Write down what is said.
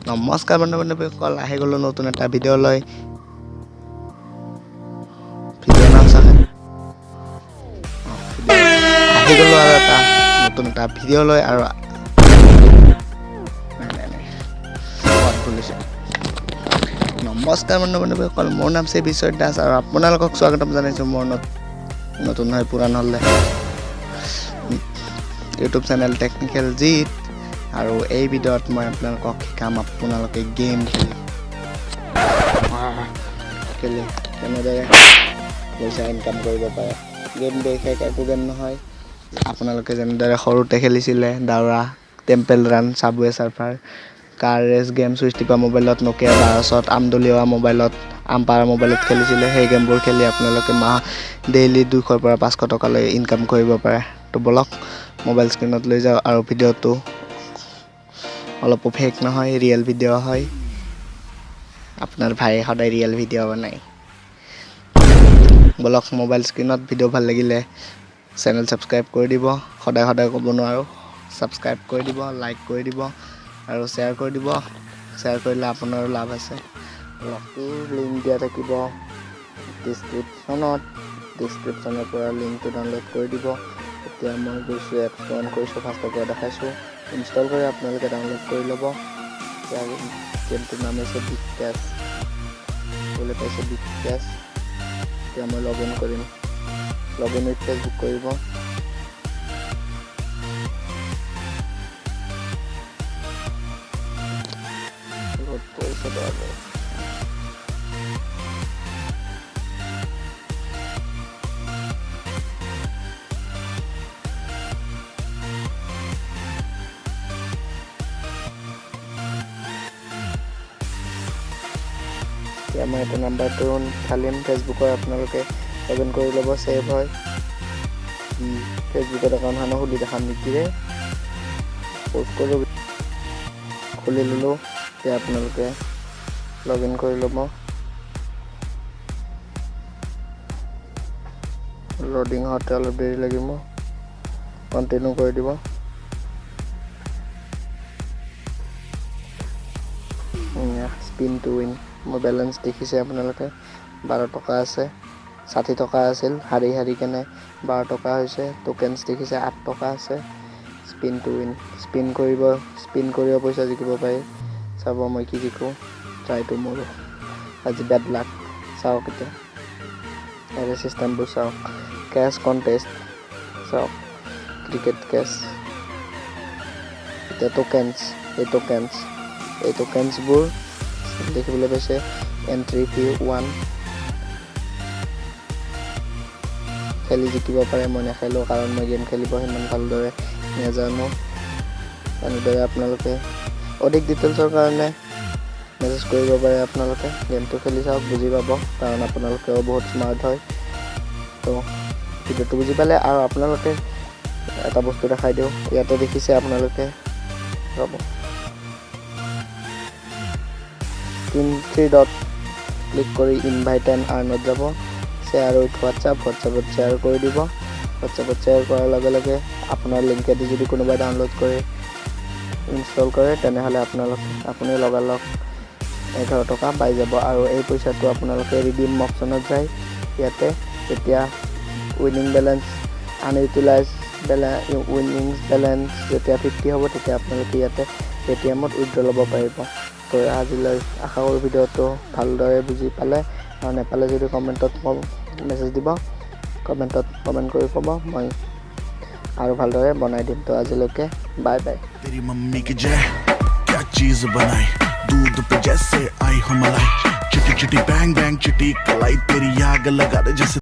নমস্কাৰ বন্ধুসকল, আহি গ'লো নতুন এটা ভিডিঅ' লৈ। ভিডিঅ' নাম চাগে আহি গ'লো আৰু এটা নতুন এটা ভিডিঅ' লৈ আৰু নমস্কাৰ বন্ধুসকল, মোৰ নাম শ্ৰী বিশ্বজিত দাস আৰু আপোনালোকক স্বাগতম জনাইছোঁ মোৰ নতুন হয় পুৰাণ হ'লে ইউটিউব চেনেল টেকনিকেল জিত। আৰু এই ভিডিঅ'ত মই আপোনালোকক শিকাম আপোনালোকে গেম খেলি কেনেদৰে পইচা ইনকাম কৰিব পাৰে। গেম বিশেষ একো গেম নহয়, আপোনালোকে যেনেদৰে সৰুতে খেলিছিলে দাউৰা, temple run, চাবৱে surfer, car race game, switch টিপা মোবাইলত, নকিয়া 1200, আমদলিওৱা মোবাইলত, আম্পাৰ মোবাইলত খেলিছিলে। সেই গেমবোৰ খেলি আপোনালোকে ডেইলি 200 পৰা 500 টকালৈ ইনকাম কৰিব পাৰে। তো বলক মোবাইল স্ক্ৰীণত লৈ যাওঁ আৰু ভিডিঅ'টো অলপো ফেক নহয়, ৰিয়েল ভিডিঅ' হয়। আপোনাৰ ভাইয়ে সদায় ৰিয়েল ভিডিঅ' বনায়। বলক মোবাইল স্ক্ৰীণত ভিডিঅ' ভাল লাগিলে চেনেল ছাবস্ক্ৰাইব কৰি দিব। সদায় ক'ব নোৱাৰোঁ, ছাবস্ক্ৰাইব কৰি দিব, লাইক কৰি দিব আৰু শ্বেয়াৰ কৰি দিব। শ্বেয়াৰ কৰিলে আপোনাৰো লাভ আছে। লিংক দিয়া থাকিব ডিছক্ৰিপশ্যনৰ পৰা লিংকটো ডাউনলোড কৰি দিব। এতিয়া মই গৈছোঁ এপছ অন কৰিছোঁ, ফাৰ্ষ্টৰ পৰা দেখাইছোঁ। ইনষ্টল কৰি আপোনালোকে ডাউনলোড কৰি ল'ব। এতিয়া গেমটোৰ নাম হৈছে বিগ কেছ বুলি পাইছে, বিগ কেছ। এতিয়া মই লগ ইন কৰিম, লগ ইন উইথ ফেচবুক কৰিব। এতিয়া মই এইটো নাম্বাৰটো ঢালিম ফেচবুকৰ, আপোনালোকে লগ ইন কৰি ল'ব, ছেভ হয়। ফেচবুকত একাউণ্টখন খুলি দেখাম নেকি প'ষ্ট কৰোঁ, খুলি ল'লোঁ। এতিয়া আপোনালোকে লগ ইন কৰি ল'ব। ল'ডিং হওঁতে অলপ দেৰি লাগিব, কণ্টিনিউ কৰি দিব। স্পিন টু উইন, মোৰ বেলেঞ্চ দেখিছে আপোনালোকে 12 টকা আছে। 60 টকা আছিল, হাৰি কেনে 12 টকা হৈছে। টোকেনছ দেখিছে 8 টকা আছে। স্পিন টু উইন, স্পিন কৰিব পইচা জিকিব পাৰি। চাব মই কি জিকোঁ, ট্ৰাইটো মোৰো আজি বেড লাক। চাওক এতিয়া ইয়াৰে চিষ্টেমবোৰ চাওক। কেছ কণ্টেষ্ট চাওক, ক্ৰিকেট কেছ। এতিয়া এই টোকেনছবোৰ দেখিবলৈ পাইছে। এণ্ট্ৰি ফি 1, খেলি জিকিব পাৰে। মই নেখেলোঁ কাৰণ মই গেম খেলিব সিমান ভালদৰে নাজানো। এনেদৰে আপোনালোকে অধিক ডিটেইলছৰ কাৰণে মেছেজ কৰিব পাৰে। আপোনালোকে গেমটো খেলি চাওক, বুজি পাব, কাৰণ আপোনালোকেও বহুত স্মাৰ্ট হয়। তো ভিডিঅ'টো বুজি পালে। আৰু আপোনালোকে এটা বস্তু দেখাই দিওঁ, ইয়াতে দেখিছে আপোনালোকে, ৰ'ব, 3 ডট ক্লিক কৰি ইনভাইট এণ্ড আৰ্ণত যাব। শ্বেয়াৰ উইথ হোৱাটছআপত শ্বেয়াৰ কৰি দিব। হোৱাটছআপত শ্বেয়াৰ কৰাৰ লগে লগে আপোনাৰ লিংকেদি যদি কোনোবাই ডাউনলোড কৰি ইনষ্টল কৰে, তেনেহ'লে আপুনি লগালগ 11 টকা পাই যাব। আৰু এই পইচাটো আপোনালোকে ৰিডিম অপশ্যনত যায়। ইয়াতে যেতিয়া উইনিং বেলেঞ্চ আনইউটিলাইজ উইনিংছ বেলেঞ্চ যেতিয়া 50 হ'ব, তেতিয়া আপোনালোকে ইয়াতে পে'টিএমত উইথড্ৰ ল'ব পাৰিব। তো আজিলৈ আশা কৰোঁ ভিডিঅ'টো ভালদৰে বুজি পালে। আৰু নেপালে যদি কমেণ্টত মেছেজ দিব, কমেণ্ট কৰি ক'ব, মই আৰু ভালদৰে বনাই দিম। তো আজিলৈকে বাই বাই। तेरी मम्मी की जय, क्या चीज बनाई, दूध पे जैसे आई हो मलाई, चिटी चिटी बैंग बैंग चिटी कलाई, तेरी आग लगा दे जैसे